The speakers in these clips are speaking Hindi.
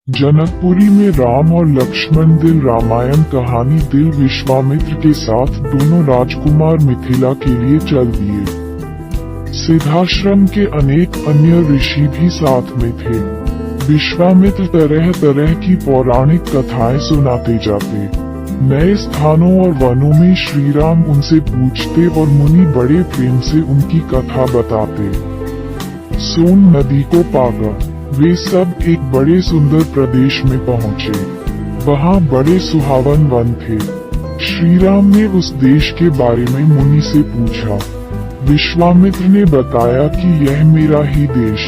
जनकपुरी में राम और लक्ष्मण दिल रामायण कहानी दिल विश्वामित्र के साथ दोनों राजकुमार मिथिला के लिए चल दिए। सिद्धाश्रम के अनेक अन्य ऋषि भी साथ में थे। विश्वामित्र तरह तरह की पौराणिक कथाएं सुनाते जाते। नए स्थानों और वनों में श्रीराम उनसे पूछते और मुनि बड़े प्रेम से उनकी कथा बताते। सोन नदी को पाकर वे सब एक बड़े सुंदर प्रदेश में पहुँचे। वहाँ बड़े सुहावन वन थे। श्रीराम ने उस देश के बारे में मुनि से पूछा। विश्वामित्र ने बताया कि यह मेरा ही देश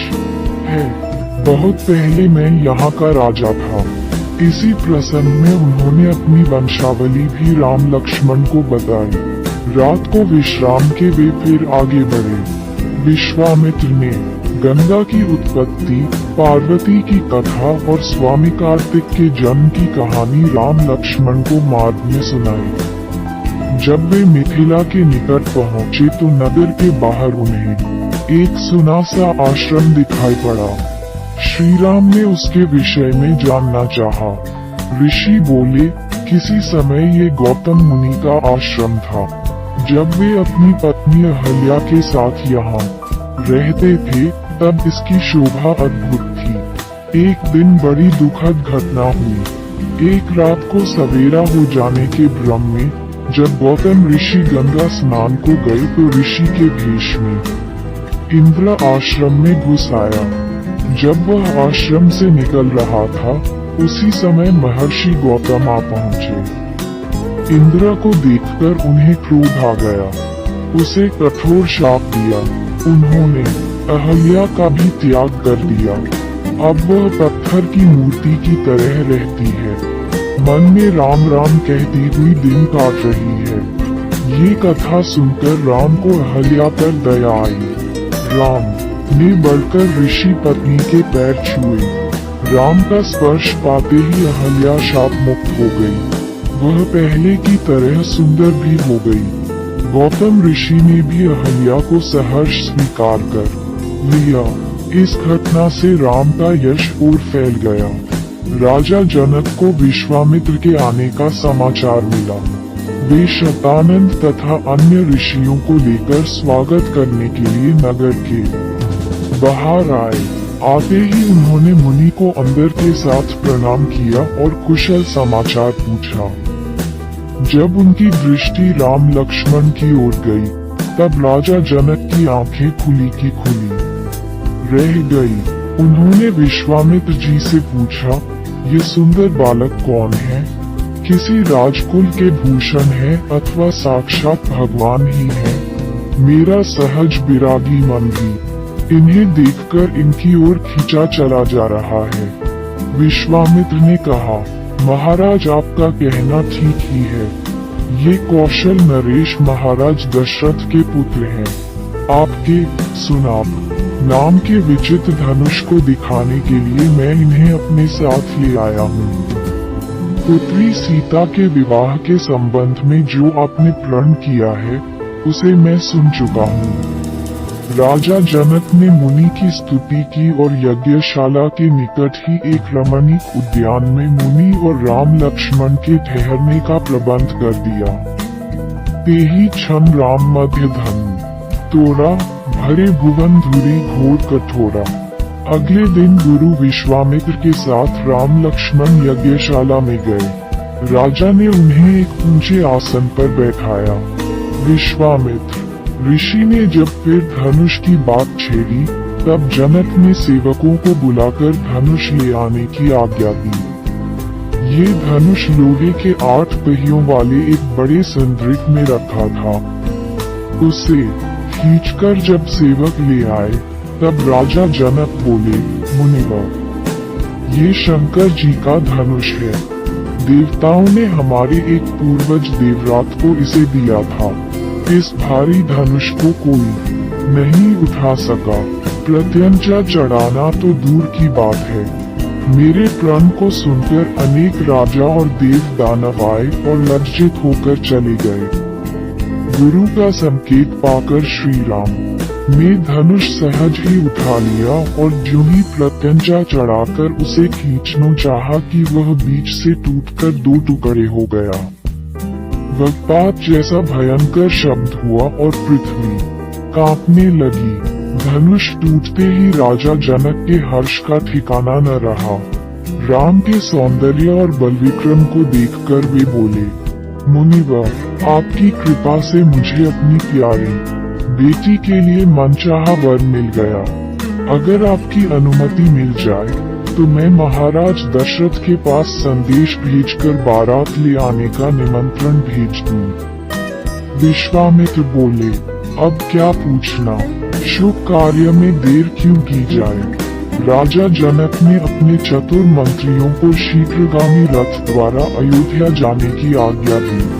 है। बहुत पहले मैं यहाँ का राजा था। इसी प्रसंग में उन्होंने अपनी वंशावली भी राम लक्ष्मण को बताई। रात को विश्राम के वे फिर आगे बढ़े। विश्वामित्र ने गंगा की उत्पत्ति, पार्वती की कथा और स्वामी कार्तिक के जन्म की कहानी राम लक्ष्मण को मार्ग में सुनाई। जब वे मिथिला के निकट पहुँचे तो नगर के बाहर उन्हें एक सुना सा आश्रम दिखाई पड़ा। श्रीराम ने उसके विषय में जानना चाहा। ऋषि बोले, किसी समय ये गौतम मुनि का आश्रम था। जब वे अपनी पत्नी अहल्या के साथ यहाँ रहते थे तब इसकी शोभा अद्भुत थी। एक दिन बड़ी दुखद घटना हुई। एक रात को सवेरा हो जाने के भ्रम में जब गौतम ऋषि गंगा स्नान को गए तो ऋषि के भेष में इंद्र आश्रम में घुस आया। जब वह आश्रम से निकल रहा था उसी समय महर्षि गौतम आ पहुँचे। इंद्र को देखकर उन्हें क्रोध आ गया। उसे कठोर शाप दिया। उन्होंने अहल्या का भी त्याग कर दिया। अब वह पत्थर की मूर्ति की तरह रहती है। मन में राम राम कहती हुई दिन काट रही है। ये कथा सुनकर राम को अहल्या पर दया आई। राम ने बढ़कर ऋषि पत्नी के पैर छुए। राम का स्पर्श पाते ही अहल्या शाप मुक्त हो गई। वह पहले की तरह सुंदर भी हो गई। गौतम ऋषि ने भी अहल्या को सहर्ष स्वीकार कर लिया। इस घटना से राम का यश और फैल गया। राजा जनक को विश्वामित्र के आने का समाचार मिला। वे शतानंद तथा अन्य ऋषियों को लेकर स्वागत करने के लिए नगर के बाहर आए। आते ही उन्होंने मुनि को अंदर के साथ प्रणाम किया और कुशल समाचार पूछा। जब उनकी दृष्टि राम लक्ष्मण की ओर गई तब राजा जनक की आंखें खुली की खुली रह गई। उन्होंने विश्वामित्र जी से पूछा, ये सुंदर बालक कौन है? किसी राजकुल के भूषण है अथवा साक्षात भगवान ही है? मेरा सहज विरागी मन भी इन्हें देखकर इनकी ओर खींचा चला जा रहा है। विश्वामित्र ने कहा, महाराज आपका कहना ठीक ही है। ये कौशल नरेश महाराज दशरथ के पुत्र हैं। आपके सुनाप नाम के विचित्र धनुष को दिखाने के लिए मैं इन्हें अपने साथ ले आया हूँ। पुत्री सीता के विवाह के संबंध में जो आपने प्रण किया है उसे मैं सुन चुका हूँ। राजा जनक ने मुनि की स्तुति की और यज्ञशाला के निकट ही एक रमणीक उद्यान में मुनि और राम लक्ष्मण के ठहरने का प्रबंध कर दिया। तेहि क्षण राम मध्य धनु तोरा भरे भुवन धुरी घोर कठोरा। अगले दिन गुरु विश्वामित्र के साथ राम लक्ष्मण यज्ञशाला में गए। राजा ने उन्हें एक ऊंचे आसन पर बैठाया। विश्वामित्र ऋषि ने जब फिर धनुष की बात छेड़ी तब जनक ने सेवकों को बुलाकर धनुष ले आने की आज्ञा दी। ये धनुष लोहे के 8 पहियों वाले एक बड़े संदृक में रखा था। उसे खींचकर जब सेवक ले आए तब राजा जनक बोले, मुनिवर, ये शंकर जी का धनुष है। देवताओं ने हमारे एक पूर्वज देवरात को इसे दिया था। इस भारी धनुष को कोई नहीं उठा सका। प्रत्यंचा चढ़ाना तो दूर की बात है। मेरे प्रण को सुनकर अनेक राजा और देव दानव आए और लज्जित होकर चले गए। गुरु का संकेत पाकर श्री राम ने धनुष सहज ही उठा लिया और ज्यों ही प्रत्यंचा चढ़ाकर उसे खींचना चाहा कि वह बीच से टूटकर 2 टुकड़े हो गया। वज्रपात जैसा भयंकर शब्द हुआ और पृथ्वी कांपने लगी। धनुष टूटते ही राजा जनक के हर्ष का ठिकाना न रहा। राम के सौंदर्य और बलविक्रम को देखकर वे बोले, मुनिवर, आपकी कृपा से मुझे अपनी प्यारी बेटी के लिए मनचाहा वर मिल गया। अगर आपकी अनुमति मिल जाए तो मैं महाराज दशरथ के पास संदेश भेजकर बारात ले आने का निमंत्रण भेज दूं। विश्वामित्र बोले, अब क्या पूछना, शुभ कार्य में देर क्यों की जाए। राजा जनक ने अपने चतुर मंत्रियों को शीघ्रगामी रथ द्वारा अयोध्या जाने की आज्ञा दी।